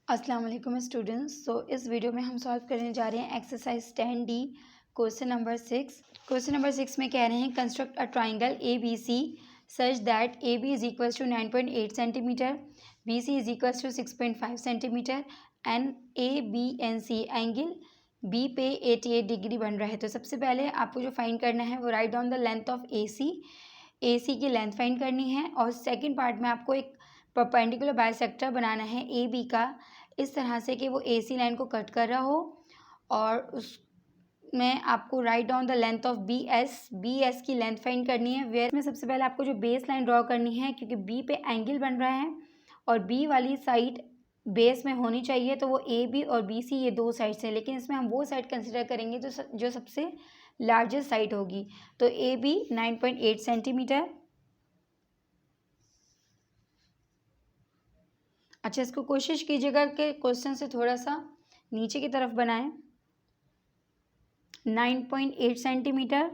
अस्सलाम वालेकुम स्टूडेंट्स। इस वीडियो में हम सॉल्व करने जा रहे हैं exercise 10D question number 6। Question number 6 में कह रहे हैं construct a triangle A B C such that A B is equals to 9.8 centimetre, B C is equals to 6.5 centimetre and A B N C angle B पे 88 degree बन रहा है। तो सबसे पहले आपको जो फाइंड करना है वो write down the length of A C की लेंथ फाइंड करनी है। और सेकेंड पार्ट में आपको एक परपेंडिकुलर बाइसेक्टर बनाना है ए बी का, इस तरह से कि वो ए सी लाइन को कट कर रहा हो। और उसमें आपको write down the length of B S की लेंथ फाइंड करनी है। वेयर में सबसे पहले आपको जो बेस लाइन ड्रॉ करनी है, क्योंकि बी पे एंगल बन रहा है और बी वाली साइड बेस में होनी चाहिए, तो वो ए बी और बी सी ये दो साइड्स हैं, लेकिन इसमें हम वो साइड कंसिडर करेंगे जो सबसे लार्जेस्ट साइड होगी। तो ए बी 9.8 सेंटीमीटर। अच्छा, इसको कोशिश कीजिएगा कि क्वेश्चन से थोड़ा सा नीचे की तरफ बनाएं। 9.8 सेंटीमीटर,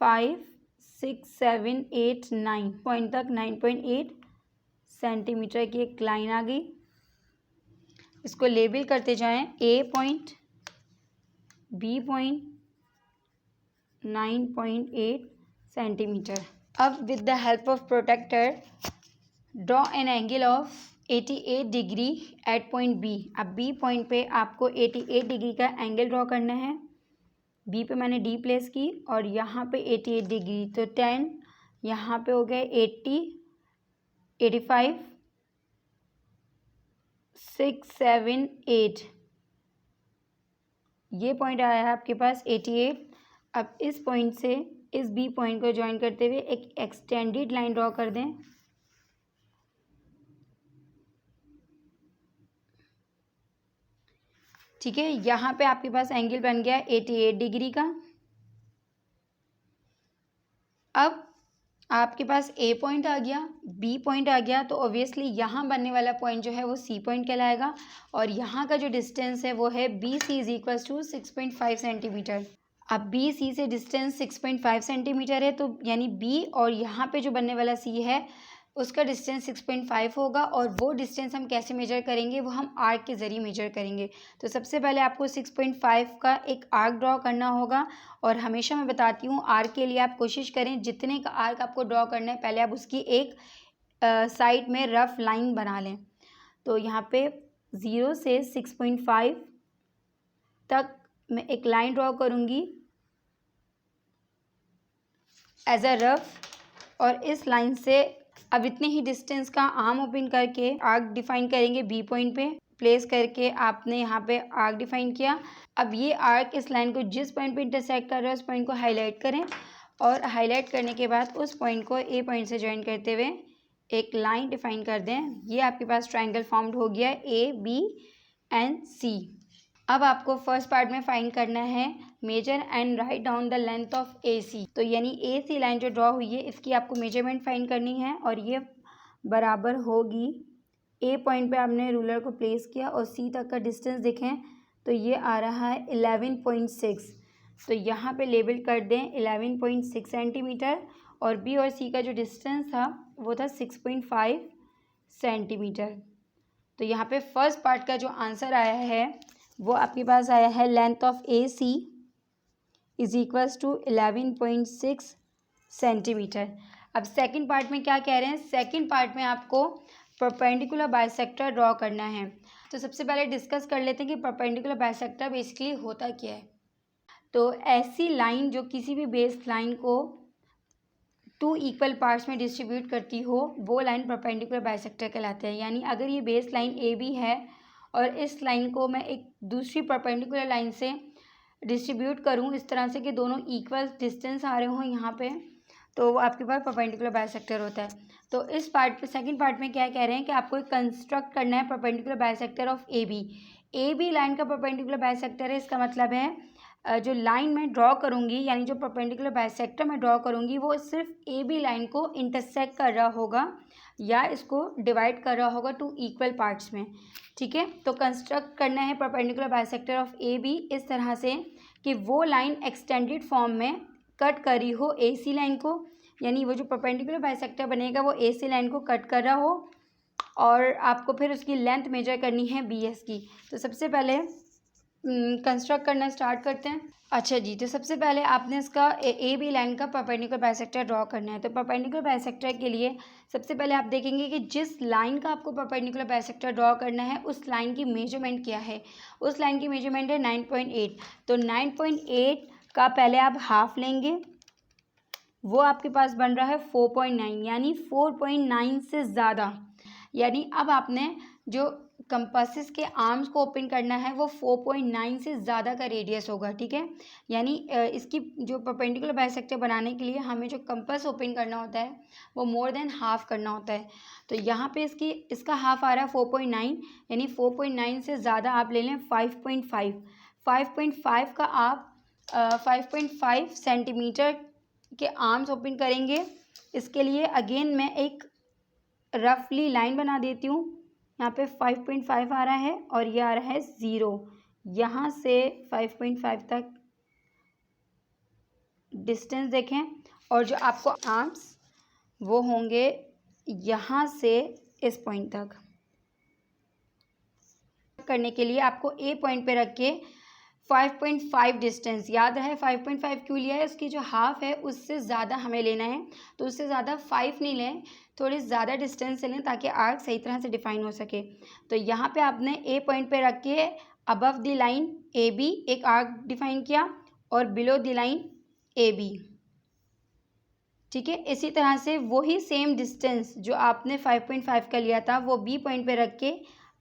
5, 6, 7, 8, 9 पॉइंट तक 9.8 सेंटीमीटर की एक लाइन आ गई। इसको लेबल करते जाएं, A point, B point, 9.8 centimetre. अब with the help of protractor draw an angle of 88 degree at point B. अब बी पॉइंट पे आपको 88 डिग्री का एंगल ड्रॉ करना है। बी पे मैंने डी प्लेस की और यहाँ पे 88 डिग्री, तो 10, यहाँ पे हो गए 80, 85, 6, 7, 8, ये पॉइंट आया है आपके पास 88। अब इस पॉइंट से इस बी पॉइंट को ज्वाइन करते हुए एक एक्सटेंडेड लाइन ड्रॉ कर दें। ठीक है, यहाँ पे आपके पास एंगल बन गया 88 डिग्री का। अब आपके पास ए पॉइंट आ गया, बी पॉइंट आ गया, तो ऑब्वियसली यहाँ बनने वाला पॉइंट जो है वो सी पॉइंट कहलाएगा। और यहाँ का जो डिस्टेंस है वो है B C is equals to 6.5 centimetre. अब बी सी से डिस्टेंस 6.5 सेंटीमीटर है, तो यानी बी और यहाँ पे जो बनने वाला सी है उसका डिस्टेंस 6.5 होगा। और वो डिस्टेंस हम कैसे मेजर करेंगे, वो हम आर्क के ज़रिए मेजर करेंगे। तो सबसे पहले आपको 6.5 का एक आर्क ड्रॉ करना होगा। और हमेशा मैं बताती हूँ, आर्क के लिए आप कोशिश करें जितने का आर्क आपको ड्रॉ करना है पहले आप उसकी एक साइड में रफ लाइन बना लें। तो यहाँ पे 0 से 6.5 तक मैं एक लाइन ड्रॉ करूँगी एज अ रफ। और इस लाइन से अब इतने ही डिस्टेंस का आर्म ओपन करके आर्क डिफाइन करेंगे। बी पॉइंट पे प्लेस करके आपने यहाँ पे आर्क डिफाइन किया। अब ये आर्क इस लाइन को जिस पॉइंट पे इंटरसेक्ट कर रहा है उस पॉइंट को हाईलाइट करें। और हाईलाइट करने के बाद उस पॉइंट को ए पॉइंट से ज्वाइन करते हुए एक लाइन डिफाइन कर दें। ये आपके पास ट्राइंगल फॉर्म्ड हो गया ए बी एंड सी। अब आपको फर्स्ट पार्ट में फाइंड करना है measure and write down the length of A C. तो यानी ए सी लाइन जो ड्रॉ हुई है इसकी आपको मेजरमेंट फाइंड करनी है। और ये बराबर होगी, ए पॉइंट पे आपने रूलर को प्लेस किया और सी तक का डिस्टेंस देखें तो ये आ रहा है 11.6। तो यहाँ पे लेबल कर दें 11.6 सेंटीमीटर। और बी और सी का जो डिस्टेंस था वो था 6.5 सेंटीमीटर। तो यहाँ पे फर्स्ट पार्ट का जो आंसर आया है वो आपके पास आया है length of A C is equals to 11.6 centimetre. अब सेकंड पार्ट में क्या कह रहे हैं, सेकंड पार्ट में आपको परपेंडिकुलर बाइसेक्टर ड्रॉ करना है। तो सबसे पहले डिस्कस कर लेते हैं कि परपेंडिकुलर बाइसेक्टर बेसिकली होता क्या है। तो ऐसी लाइन जो किसी भी बेस लाइन को 2 इक्वल पार्ट्स में डिस्ट्रीब्यूट करती हो वो लाइन परपेंडिकुलर बाइसेक्टर कहलाते हैं। यानी अगर ये बेस लाइन ए बी है और इस लाइन को मैं एक दूसरी परपेंडिकुलर लाइन से डिस्ट्रीब्यूट करूं इस तरह से कि दोनों इक्वल डिस्टेंस आ रहे हों यहाँ पे, तो वो आपके पास परपेंडिकुलर बाइसेक्टर होता है। तो इस पार्ट पे सेकंड पार्ट में क्या कह रहे हैं कि आपको एक कंस्ट्रक्ट करना है perpendicular bisector of A B line का परपेंडिकुलर बाइसेक्टर है। इसका मतलब है जो लाइन मैं ड्रॉ करूँगी यानी जो परपेंडिकुलर बाइसेक्टर मैं ड्रॉ करूँगी वो सिर्फ ए बी लाइन को इंटरसेक्ट कर रहा होगा या इसको डिवाइड कर रहा होगा 2 इक्वल पार्ट्स में। ठीक है, तो कंस्ट्रक्ट करना है perpendicular bisector of A B इस तरह से कि वो लाइन एक्सटेंडेड फॉर्म में कट कर रही हो ए सी लाइन को, यानी वो जो परपेंडिकुलर बाइसेक्टर बनेगा वो ए सी लाइन को कट कर रहा हो और आपको फिर उसकी लेंथ मेजर करनी है BS की। तो सबसे पहले कंस्ट्रक्ट करना स्टार्ट करते हैं। अच्छा जी, तो सबसे पहले आपने इसका AB लाइन का परपेंडिकुलर बाइसेक्टर ड्रॉ करना है। तो परपेंडिकुलर बाइसेक्टर के लिए सबसे पहले आप देखेंगे कि जिस लाइन का आपको परपेंडिकुलर बाइसेक्टर ड्रॉ करना है उस लाइन की मेजरमेंट क्या है। उस लाइन की मेजरमेंट है 9.8। तो 9.8 का पहले आप हाफ लेंगे, वो आपके पास बन रहा है 4.9, यानी 4.9 से ज़्यादा। यानी अब आपने जो कंपासेस के आर्म्स को ओपन करना है वो 4.9 से ज़्यादा का रेडियस होगा, ठीक है। यानी इसकी जो परपेंडिकुलर बाइसेक्टर बनाने के लिए हमें जो कंपास ओपन करना होता है वो मोर देन हाफ करना होता है। तो यहाँ पे इसका हाफ आ रहा है 4.9, यानी 4.9 से ज़्यादा आप ले लें 5.5। 5.5 का आप 5.5 सेंटीमीटर के आर्म्स ओपन करेंगे। इसके लिए अगेन मैं एक रफली लाइन बना देती हूँ। यहाँ पे 5.5 आ रहा है और ये आ रहा है 0। यहाँ से 5.5 तक डिस्टेंस देखें, और जो आपको आर्म्स वो होंगे यहाँ से इस पॉइंट तक। करने के लिए आपको A पॉइंट पे रख के 5.5 डिस्टेंस, याद रहे 5.5 क्यों लिया है, उसकी जो हाफ है उससे ज़्यादा हमें लेना है। तो उससे ज़्यादा 5 नहीं लें, थोड़ी ज़्यादा डिस्टेंस से लें ताकि आर्क सही तरह से डिफाइन हो सके। तो यहाँ पे आपने A पॉइंट पे रख के अबव द लाइन AB एक आर्क डिफाइन किया और बिलो द लाइन AB, ठीक है। इसी तरह से वही सेम डिस्टेंस जो आपने 5.5 का लिया था वो B पॉइंट पे रख के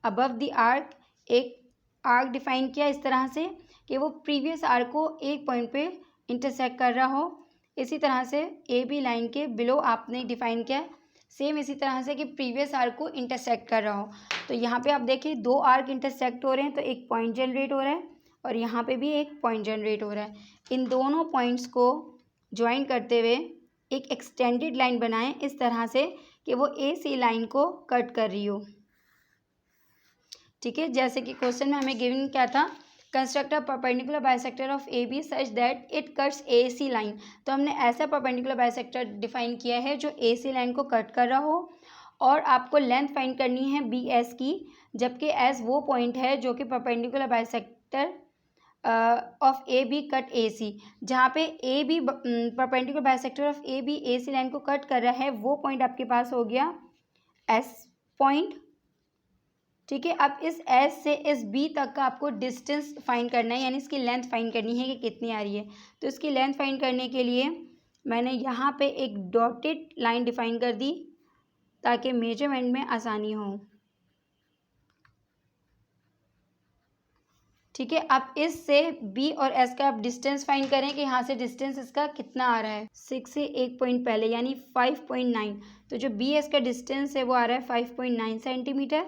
अबव द आर्क एक आर्क डिफाइन किया इस तरह से कि वो प्रीवियस आर्क को एक पॉइंट पे इंटरसेक्ट कर रहा हो। इसी तरह से AB लाइन के बिलो आपने डिफाइन किया सेम इसी तरह से कि प्रीवियस आर्क को इंटरसेक्ट कर रहा हो। तो यहाँ पे आप देखिए 2 आर्क इंटरसेक्ट हो रहे हैं, तो एक पॉइंट जनरेट हो रहा है और यहाँ पे भी एक पॉइंट जनरेट हो रहा है। इन दोनों पॉइंट्स को ज्वाइन करते हुए एक एक्सटेंडेड लाइन बनाएं इस तरह से कि वो AC लाइन को कट कर रही हो, ठीक है। जैसे कि क्वेश्चन में हमें गिवन क्या था, construct a perpendicular bisector of AB such that it cuts AC line. तो हमने ऐसा परपेंडिकुलर बाइसेक्टर डिफाइन किया है जो AC लाइन को कट कर रहा हो, और आपको लेंथ फाइंड करनी है BS की, जबकि S वो पॉइंट है जो कि perpendicular bisector of AB cut AC, जहाँ पे AB perpendicular bisector of AB AC line को कट कर रहा है, वो पॉइंट आपके पास हो गया S पॉइंट, ठीक है। अब इस S से इस B तक का आपको डिस्टेंस फाइंड करना है, यानी इसकी लेंथ फाइंड करनी है कि कितनी आ रही है। तो इसकी लेंथ फाइंड करने के लिए मैंने यहाँ पे एक डॉटेड लाइन डिफाइन कर दी ताकि मेजरमेंट में आसानी हो, ठीक है। अब इस से B और S का आप डिस्टेंस फाइंड करें कि यहाँ से डिस्टेंस इसका कितना आ रहा है। 6 से एक पॉइंट पहले यानी 5.9। तो जो BS का डिस्टेंस है वो आ रहा है 5.9 सेंटीमीटर।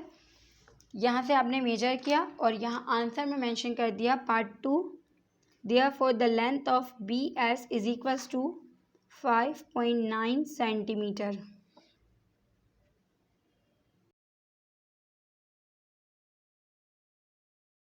यहाँ से आपने मेजर किया और यहाँ आंसर में मेंशन कर दिया part 2, therefore the length of BS is equals to 5.9 centimetre.